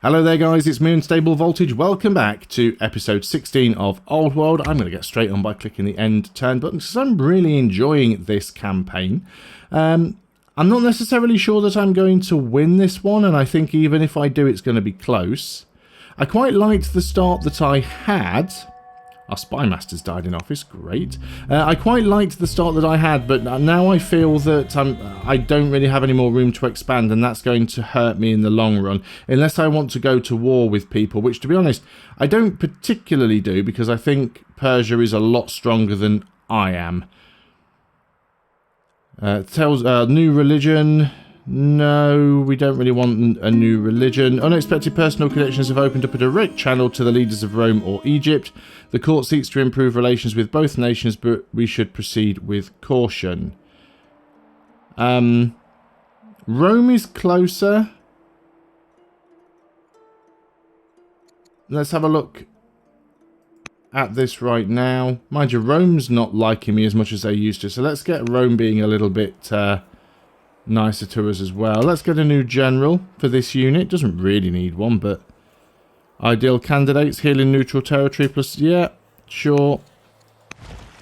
Hello there guys, it's me, Unstable Voltage. Welcome back to episode 16 of Old World. I'm going to get straight on by clicking the end turn button because I'm really enjoying this campaign. I'm not necessarily sure that I'm going to win this one, and I think even if I do, it's going to be close. I quite liked the start that I had. Our Spymaster's died in office, great. I quite liked the start that I had, but now I feel that I don't really have any more room to expand, and that's going to hurt me in the long run, unless I want to go to war with people, which, to be honest, I don't particularly do, because I think Persia is a lot stronger than I am. Tells new religion. No, we don't really want a new religion. Unexpected personal connections have opened up a direct channel to the leaders of Rome or Egypt. The court seeks to improve relations with both nations, but we should proceed with caution. Rome is closer. Let's have a look at this right now. Mind you, Rome's not liking me as much as they used to, so let's get Rome being a little bit nicer to us as well. Let's get a new general for this unit. Doesn't really need one, but ideal candidates. Healing neutral territory plus, yeah, sure.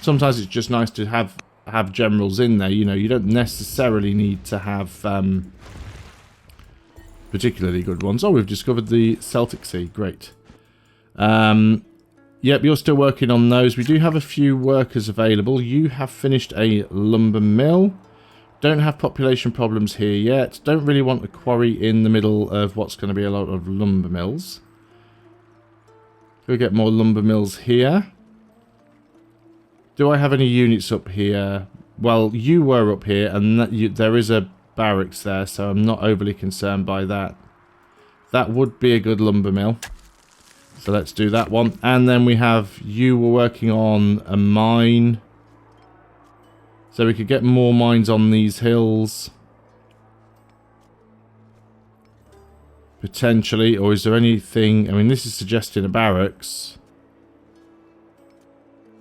Sometimes it's just nice to have generals in there. You know, you don't necessarily need to have particularly good ones. Oh, we've discovered the Celtic Sea. Great. Yep, you're still working on those. We do have a few workers available. You have finished a lumber mill. Don't have population problems here yet. Don't really want a quarry in the middle of what's going to be a lot of lumber mills. We'll get more lumber mills here. Do I have any units up here? Well, you were up here, and there is a barracks there, so I'm not overly concerned by that. That would be a good lumber mill. So let's do that one. And then we have, you were working on a mine. So we could get more mines on these hills. Potentially. Or is there anything... I mean, this is suggesting a barracks.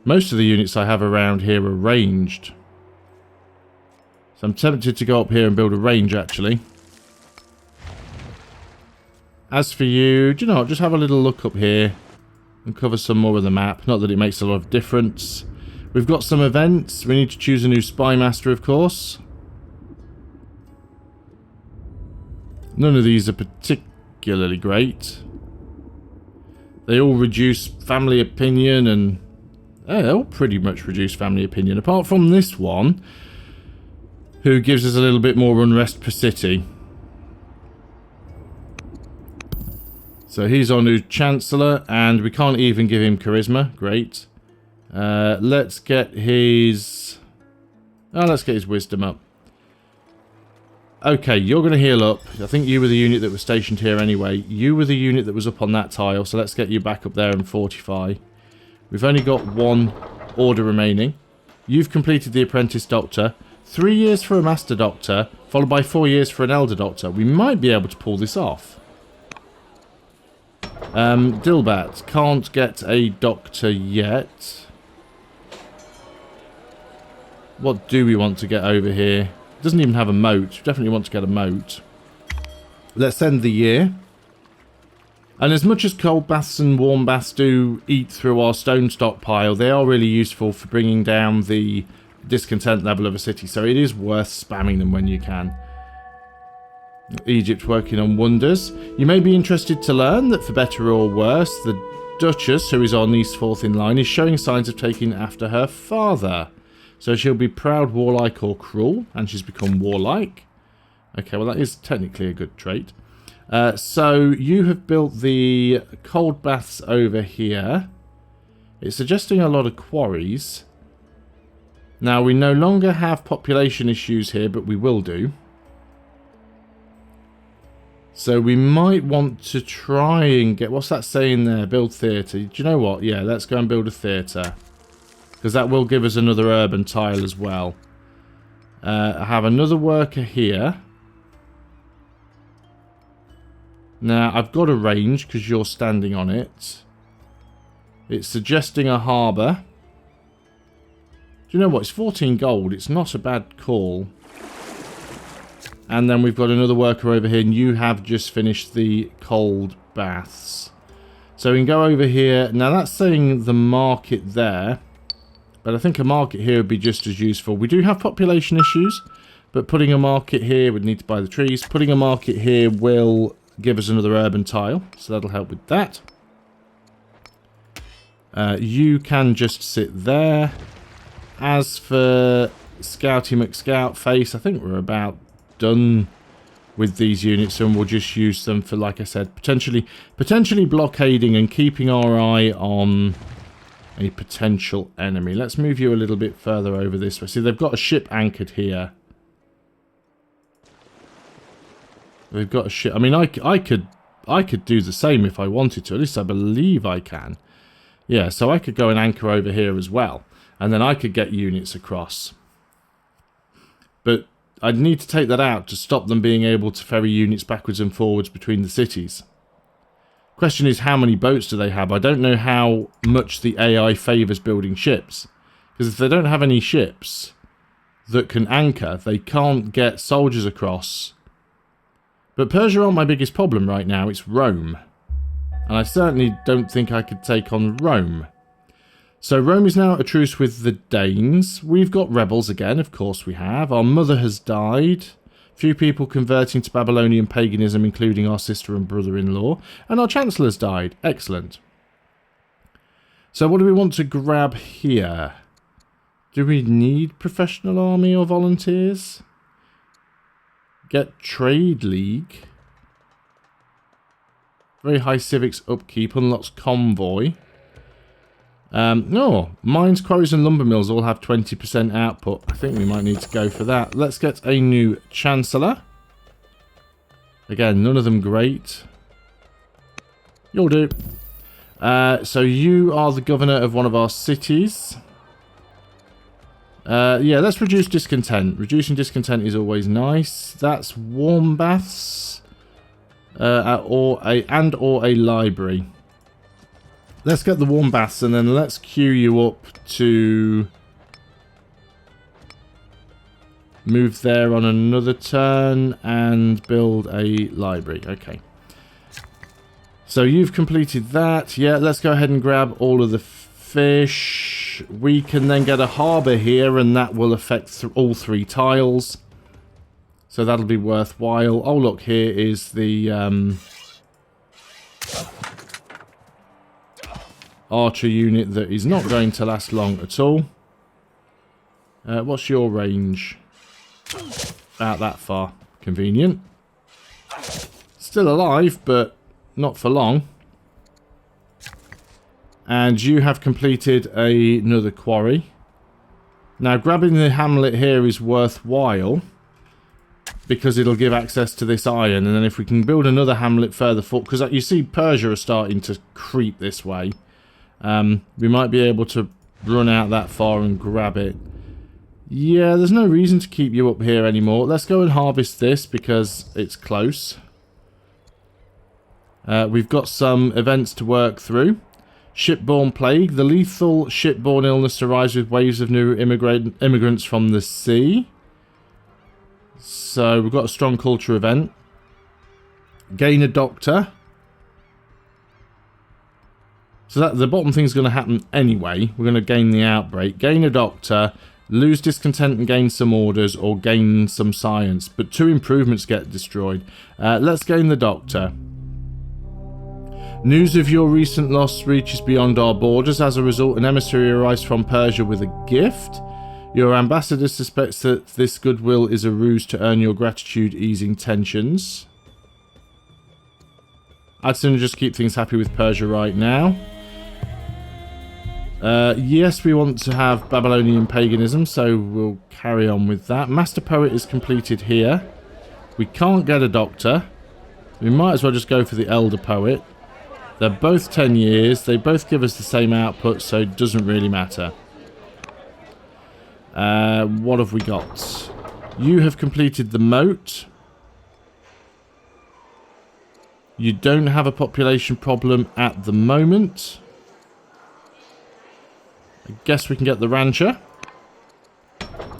Most of the units I have around here are ranged. So I'm tempted to go up here and build a range, actually. As for you, do you know what? Just have a little look up here and cover some more of the map. Not that it makes a lot of difference. We've got some events. We need to choose a new Spymaster, of course. None of these are particularly great. They all reduce family opinion and... they all pretty much reduce family opinion. Apart from this one, who gives us a little bit more unrest per city. So he's our new Chancellor, and we can't even give him charisma. Great. Let's get his... let's get his wisdom up. Okay, you're going to heal up. I think you were the unit that was stationed here anyway. You were the unit that was up on that tile, so let's get you back up there and fortify. We've only got one order remaining. You've completed the Apprentice Doctor. 3 years for a Master Doctor, followed by 4 years for an Elder Doctor. We might be able to pull this off. Dilbat, can't get a Doctor yet. What do we want to get over here? Doesn't even have a moat. Definitely want to get a moat. Let's end the year. And as much as cold baths and warm baths do eat through our stone stockpile, they are really useful for bringing down the discontent level of a city. So it is worth spamming them when you can. Egypt working on wonders. You may be interested to learn that for better or worse, the Duchess, who is our niece fourth in line, is showing signs of taking after her father. So she'll be proud, warlike, or cruel, and she's become warlike. Okay, well that is technically a good trait. So you have built the cold baths over here. It's suggesting a lot of quarries. Now we no longer have population issues here, but we will do. So we might want to try and get... What's that saying there? Build theatre. Do you know what? Yeah, let's go and build a theatre. Because that will give us another urban tile as well. I have another worker here. Now, I've got a range because you're standing on it. It's suggesting a harbour. Do you know what? It's 14 gold. It's not a bad call. And then we've got another worker over here, and you have just finished the cold baths. So we can go over here. Now that's saying the market there, but I think a market here would be just as useful. We do have population issues, but putting a market here, we'd need to buy the trees. Putting a market here will give us another urban tile, so that'll help with that. You can just sit there. As for Scouty McScout Face, I think we're about done with these units, and we'll just use them for, like I said, potentially blockading and keeping our eye on a potential enemy. Let's move you a little bit further over this way. See, they've got a ship anchored here. They've got a ship. I mean, I could do the same if I wanted to. At least I believe I can. Yeah, so I could go and anchor over here as well, and then I could get units across. But I'd need to take that out to stop them being able to ferry units backwards and forwards between the cities. Question is, how many boats do they have? I don't know how much the AI favours building ships. Because if they don't have any ships that can anchor, they can't get soldiers across. But Persia aren't my biggest problem right now, it's Rome. And I certainly don't think I could take on Rome. So Rome is now at a truce with the Danes. We've got rebels again, of course we have. Our mother has died. Few people converting to Babylonian paganism, including our sister and brother-in-law. And our chancellor's died. Excellent. So what do we want to grab here? Do we need professional army or volunteers? Get trade league. Very high civics upkeep. Unlocks convoy. No, mines, quarries and lumber mills all have 20% output. I think we might need to go for that. Let's get a new chancellor. Again, none of them great. You'll do. So you are the governor of one of our cities. Yeah, let's reduce discontent. Reducing discontent is always nice. That's warm baths. Or a library. Let's get the warm baths, and then let's queue you up to move there on another turn and build a library. Okay. So you've completed that. Yeah, let's go ahead and grab all of the fish. We can then get a harbour here, and that will affect all 3 tiles. So that'll be worthwhile. Oh, look, here is the archer unit that is not going to last long at all. What's your range? About that far. Convenient. Still alive, but not for long. And you have completed another quarry. Now, grabbing the hamlet here is worthwhile, because it'll give access to this iron. And then if we can build another hamlet further forward, because you see Persia are starting to creep this way. We might be able to run out that far and grab it. Yeah, there's no reason to keep you up here anymore. Let's go and harvest this because it's close. We've got some events to work through. Shipborne Plague. The lethal shipborne illness arrives with waves of new immigrants from the sea. So we've got a strong culture event. Gain a doctor. So that the bottom thing's going to happen anyway. We're going to gain the outbreak. Gain a doctor. Lose discontent and gain some orders, or gain some science. But 2 improvements get destroyed. Let's gain the doctor. News of your recent loss reaches beyond our borders. As a result, an emissary arrives from Persia with a gift. Your ambassador suspects that this goodwill is a ruse to earn your gratitude, easing tensions. I'd sooner just keep things happy with Persia right now. Yes, we want to have Babylonian paganism, so we'll carry on with that. Master Poet is completed here. We can't get a doctor. We might as well just go for the Elder Poet. They're both 10 years. They both give us the same output, so it doesn't really matter. What have we got? You have completed the moat. You don't have a population problem at the moment. I guess we can get the rancher.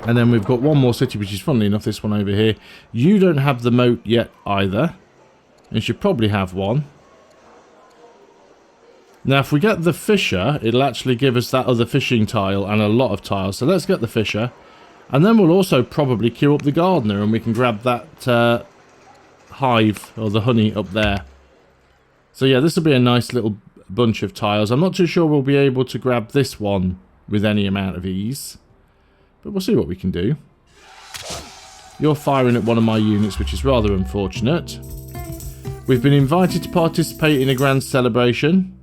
And then we've got one more city, which is funnily enough this one over here. You don't have the moat yet either. You should probably have one. Now, if we get the fisher, it'll actually give us that other fishing tile and a lot of tiles. So let's get the fisher. And then we'll also probably queue up the gardener and we can grab that hive or the honey up there. So yeah, this will be a nice little bunch of tiles. I'm not too sure we'll be able to grab this one with any amount of ease. But we'll see what we can do. You're firing at one of my units, which is rather unfortunate. We've been invited to participate in a grand celebration.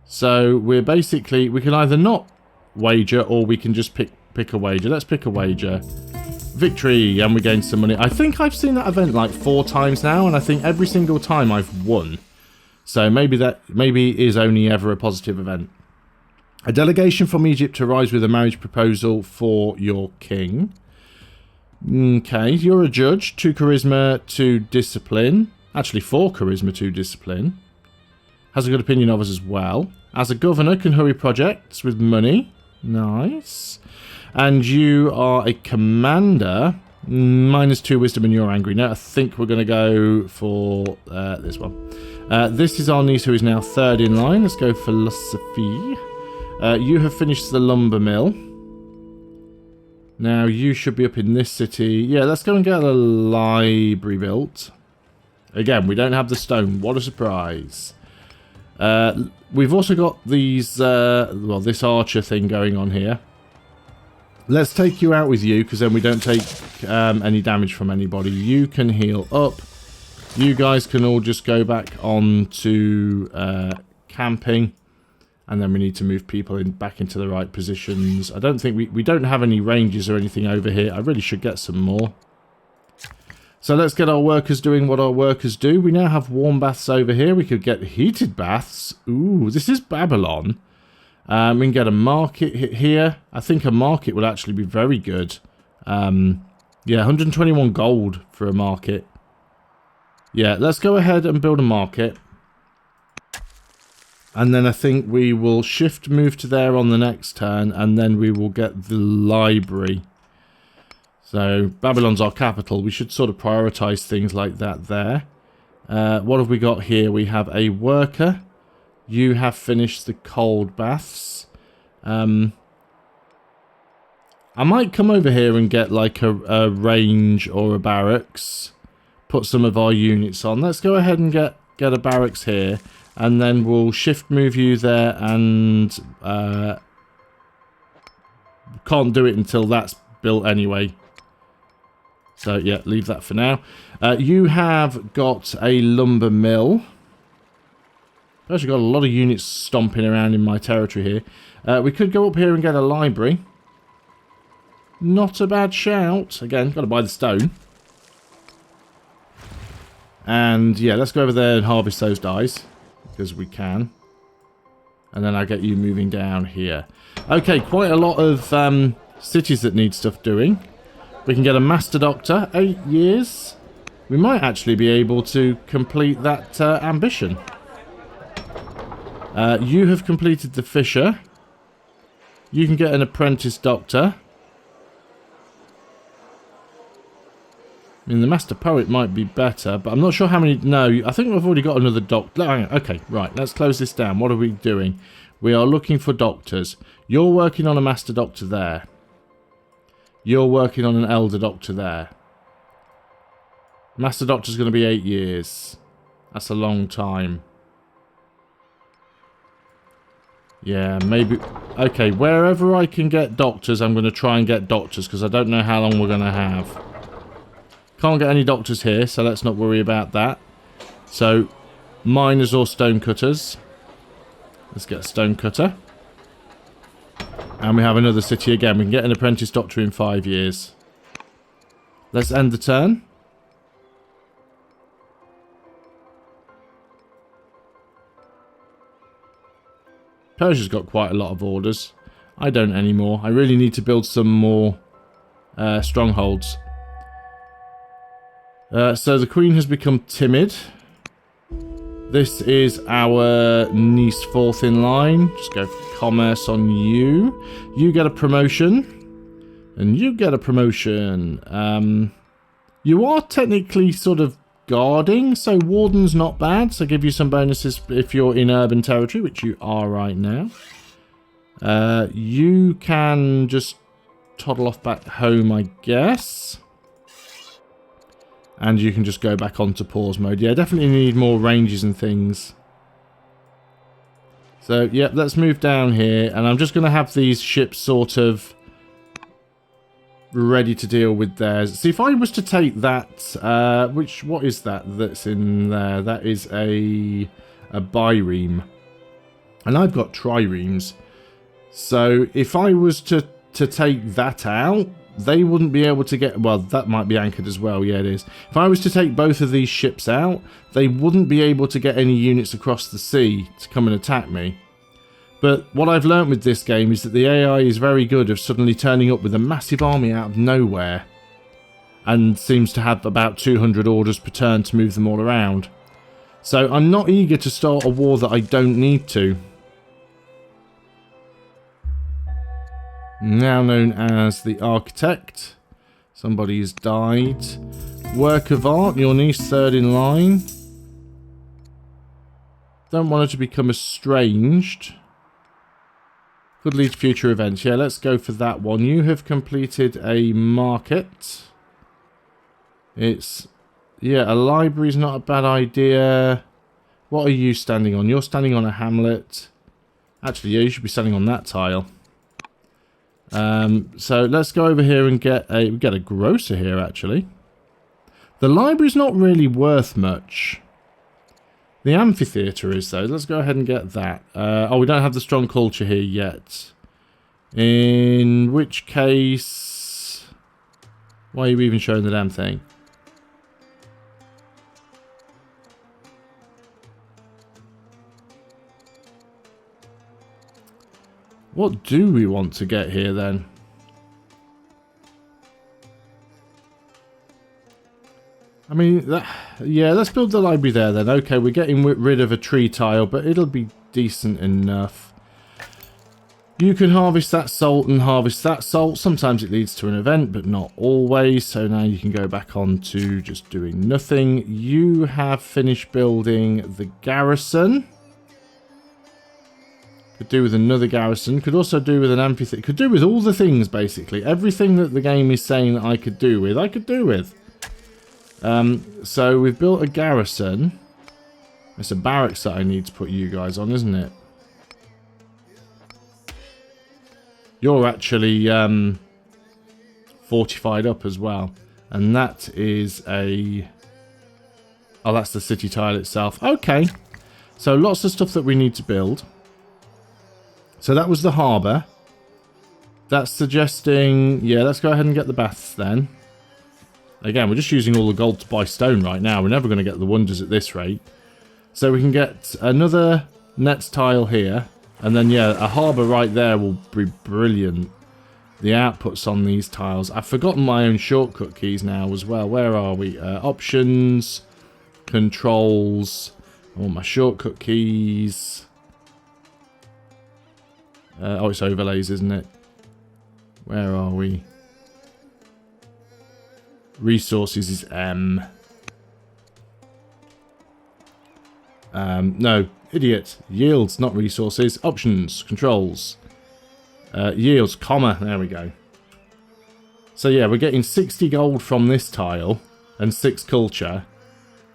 So we're basically, we can either not wager or we can just pick a wager. Let's pick a wager. Victory, and we gain some money. I think I've seen that event like 4 times now, and I think every single time I've won. So maybe is only ever a positive event. A delegation from Egypt arrives with a marriage proposal for your king. Okay, you're a judge. 2 charisma, 2 discipline. Actually 4 charisma, 2 discipline. Has a good opinion of us as well. As a governor, can hurry projects with money. Nice. And you are a commander. -2 wisdom and you're angry. Now I think we're going to go for this one. This is our niece who is now 3rd in line. Let's go philosophy. You have finished the lumber mill. Now you should be up in this city. Yeah, let's go and get a library built. Again, we don't have the stone. What a surprise. We've also got these, well, this archer thing going on here. Let's take you out with you, because then we don't take any damage from anybody. You can heal up. You guys can all just go back on to camping. And then we need to move people back into the right positions. I don't think we don't have any ranges or anything over here. I really should get some more. So let's get our workers doing what our workers do. We now have warm baths over here. We could get heated baths. Ooh, this is Babylon. We can get a market here. I think a market would actually be very good. Yeah, 121 gold for a market. Yeah, let's go ahead and build a market. And then I think we will shift move to there on the next turn. And then we will get the library. So, Babylon's our capital. We should sort of prioritise things like that there. What have we got here? We have a worker. You have finished the cold baths. I might come over here and get like a range or a barracks. Put some of our units on. Let's go ahead and get a barracks here. And then we'll shift move you there and... can't do it until that's built anyway. So, yeah, leave that for now. You have got a lumber mill. I've actually got a lot of units stomping around in my territory here. We could go up here and get a library. Not a bad shout. Again, got to buy the stone. And, yeah, let's go over there and harvest those dyes. Because we can. And then I'll get you moving down here. Okay, quite a lot of cities that need stuff doing. We can get a Master Doctor, 8 years. We might actually be able to complete that ambition. You have completed the Fisher. You can get an Apprentice Doctor. I mean, the Master Poet might be better, but I'm not sure how many... No, I think we've already got another doctor. Okay, right, let's close this down. What are we doing? We are looking for doctors. You're working on a Master Doctor there. You're working on an Elder Doctor there. Master Doctor's going to be 8 years. That's a long time. Yeah, maybe... Okay, wherever I can get doctors, I'm going to try and get doctors, because I don't know how long we're going to have. Can't get any doctors here, so let's not worry about that. So, miners or stonecutters. Let's get a stonecutter. And we have another city again. We can get an apprentice doctor in 5 years. Let's end the turn. Persia's got quite a lot of orders. I don't anymore. I really need to build some more strongholds. So the Queen has become timid. This is our niece 4th in line. Just go for commerce on you. You get a promotion. And you get a promotion. You are technically sort of guarding, so warden's not bad. So give you some bonuses if you're in urban territory, which you are right now. You can just toddle off back home, I guess. And you can just go back onto pause mode. Yeah, definitely need more ranges and things. So, yep, let's move down here. And I'm just going to have these ships sort of ready to deal with theirs. See, if I was to take that, what is that that's in there? That is a bireme. And I've got triremes. So, if I was to take that out, they wouldn't be able to get... Well, that might be anchored as well. Yeah, it is. If I was to take both of these ships out, they wouldn't be able to get any units across the sea to come and attack me. But what I've learnt with this game is that the AI is very good of suddenly turning up with a massive army out of nowhere. And seems to have about 200 orders per turn to move them all around. So I'm not eager to start a war that I don't need to. Now known as the Architect. Somebody has died. Work of art, your niece third in line. Don't want her to become estranged. Could lead to future events. Yeah, let's go for that one. You have completed a market. It's... Yeah, a library's not a bad idea. What are you standing on? You're standing on a hamlet. Actually, yeah, you should be standing on that tile. So let's go over here and get a grocer here, actually. The library's not really worth much. The amphitheatre is, though. Let's go ahead and get that. Oh, we don't have the strong culture here yet. In which case... Why are you even showing the damn thing? What do we want to get here, then? I mean, yeah, let's build the library there, then. Okay, we're getting rid of a tree tile, but it'll be decent enough. You can harvest that salt and harvest that salt. Sometimes it leads to an event, but not always. So now you can go back on to just doing nothing. You have finished building the garrison. Could do with another garrison. Could also do with an amphitheatre. Could do with all the things, basically. Everything that the game is saying that I could do with, I could do with. So we've built a garrison. It's a barracks that I need to put you guys on, isn't it? You're actually fortified up as well. And that is a... Oh, that's the city tile itself. Okay. So lots of stuff that we need to build. So that was the harbour. That's suggesting... Yeah, let's go ahead and get the baths then. Again, we're just using all the gold to buy stone right now. We're never going to get the wonders at this rate. So we can get another nets tile here. And then, yeah, a harbour right there will be brilliant. The outputs on these tiles. I've forgotten my own shortcut keys now as well. Where are we? Options. Controls. I want my shortcut keys. Oh, it's overlays, isn't it? Where are we? Resources is M. No, idiot. Yields, not resources. Options, controls. Yields, comma. There we go. So yeah, we're getting 60 gold from this tile and 6 culture.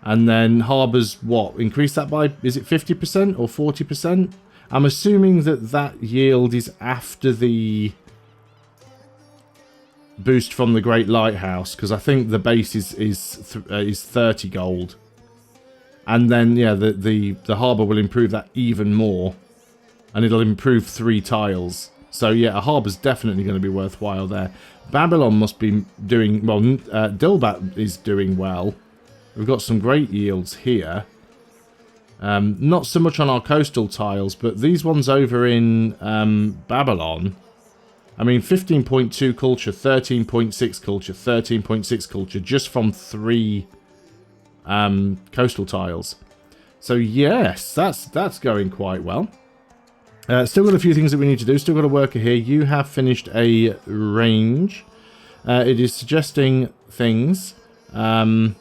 And then harbours, what? Increase that by, is it 50% or 40%? I'm assuming that that yield is after the boost from the Great Lighthouse, because I think the base is 30 gold. And then, yeah, the harbour will improve that even more. And it'll improve 3 tiles. So, yeah, a harbour's definitely going to be worthwhile there. Babylon must be doing... Well, Dilbat is doing well. We've got some great yields here. Not so much on our coastal tiles, but these ones over in Babylon. I mean, 15.2 culture, 13.6 culture, 13.6 culture, just from 3 coastal tiles. So yes, that's going quite well. Still got a few things that we need to do. Still got a worker here. You have finished a range. It is suggesting things. That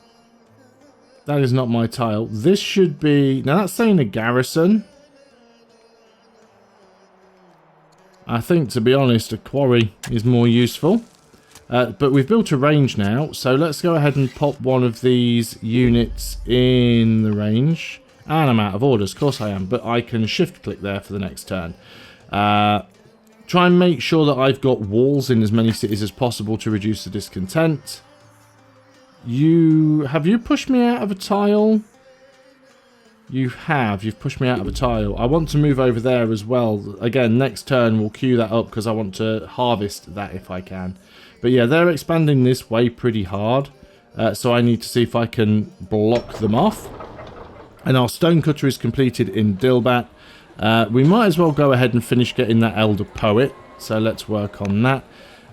is not my tile. This should be... Now, that's saying a garrison. I think, to be honest, a quarry is more useful. But we've built a range now, so let's go ahead and pop one of these units in the range. And I'm out of orders, of course I am, but I can shift-click there for the next turn. Try and make sure that I've got walls in as many cities as possible to reduce the discontent. Have you pushed me out of a tile? You have. You've pushed me out of a tile. I want to move over there as well. Again, next turn we'll queue that up because I want to harvest that if I can. But yeah, they're expanding this way pretty hard. So I need to see if I can block them off. And our stonecutter is completed in Dilbat. We might as well go ahead and finish getting that Elder Poet. So let's work on that.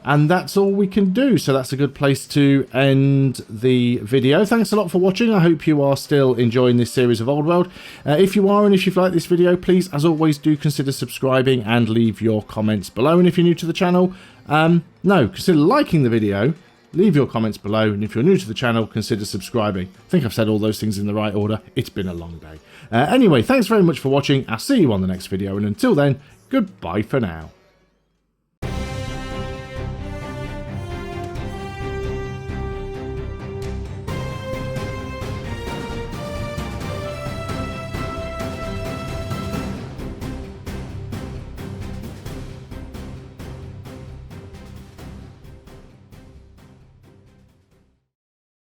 And that's all we can do. So that's a good place to end the video. Thanks a lot for watching. I hope you are still enjoying this series of Old World. If you are, and if you've liked this video, please, as always, do consider subscribing and leave your comments below. And if you're new to the channel, consider liking the video. Leave your comments below, and if you're new to the channel, consider subscribing. I think I've said all those things in the right order. It's been a long day. Anyway, thanks very much for watching. I'll see you on the next video, and until then, goodbye for now.